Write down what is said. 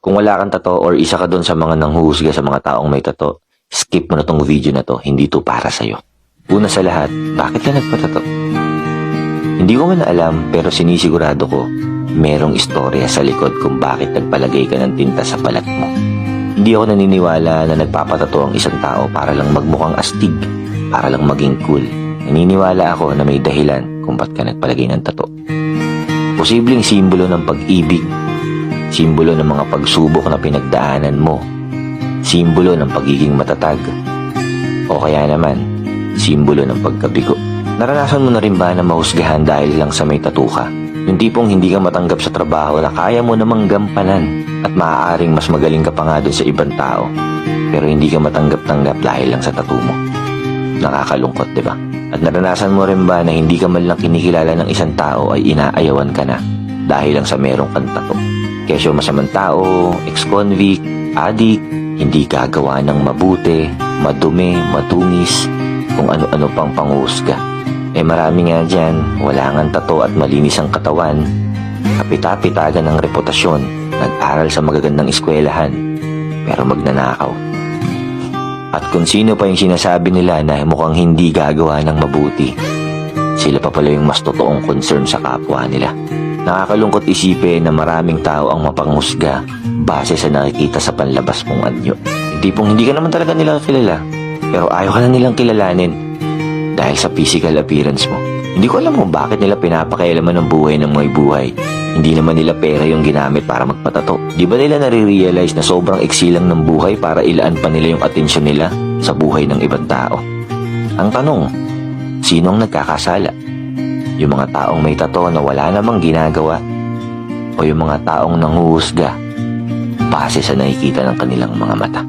Kung wala kang tato or isa ka doon sa mga nanghuhusga sa mga taong may tato, skip mo na tong video na to, hindi to para sa'yo. Una sa lahat, bakit ka nagpatato? Hindi ko man alam pero sinisigurado ko, merong istorya sa likod kung bakit nagpalagay ka ng tinta sa balat mo. Hindi ako naniniwala na nagpapatato ang isang tao para lang magmukhang astig, para lang maging cool. Naniniwala ako na may dahilan kung ba't ka nagpalagay ng tato. Posibleng simbolo ng pag-ibig, simbolo ng mga pagsubok na pinagdaanan mo, simbolo ng pagiging matatag, o kaya naman, simbolo ng pagkabigo. Naranasan mo na rin ba na mahusgahan dahil lang sa may tattoo ka? Yung tipong hindi ka matanggap sa trabaho na kaya mo namang gampanan at maaaring mas magaling ka pa nga dun sa ibang tao, pero hindi ka matanggap-tanggap dahil lang sa tattoo mo. Nakakalungkot, di ba? At naranasan mo rin ba na hindi ka man lang kinikilala ng isang tao ay inaayawan ka na dahil lang sa merong kang tattoo? Kesyo masamang tao, ex-convict, addict, hindi gagawa ng mabuti, madumi, matungis, kung ano-ano pang panghusga. Marami nga dyan, wala ngang tato at malinis ang katawan, kapita-pitagan ng reputasyon, nag-aral sa magagandang eskwelahan, pero magnanakaw. At kung sino pa yung sinasabi nila na mukhang hindi gagawa ng mabuti, sila pa pala yung mas totoong concern sa kapwa nila. Nakakalungkot isipin na maraming tao ang mapanghusga base sa nakikita sa panlabas mong anyo. Hindi pong hindi ka naman talaga nila kilala, pero ayaw ka na nilang kilalanin dahil sa physical appearance mo. Hindi ko alam kung bakit nila pinapakialaman ng buhay ng may buhay. Hindi naman nila pera yung ginamit para magpatato. Di ba nila nare-realize na sobrang iksi lang ng buhay para ilaan pa nila yung atensyon nila sa buhay ng ibang tao? Ang tanong, sino ang nagkakasala? Yung mga taong may tato na wala namang ginagawa o yung mga taong nanghuhusga base sa nakikita ng kanilang mga mata?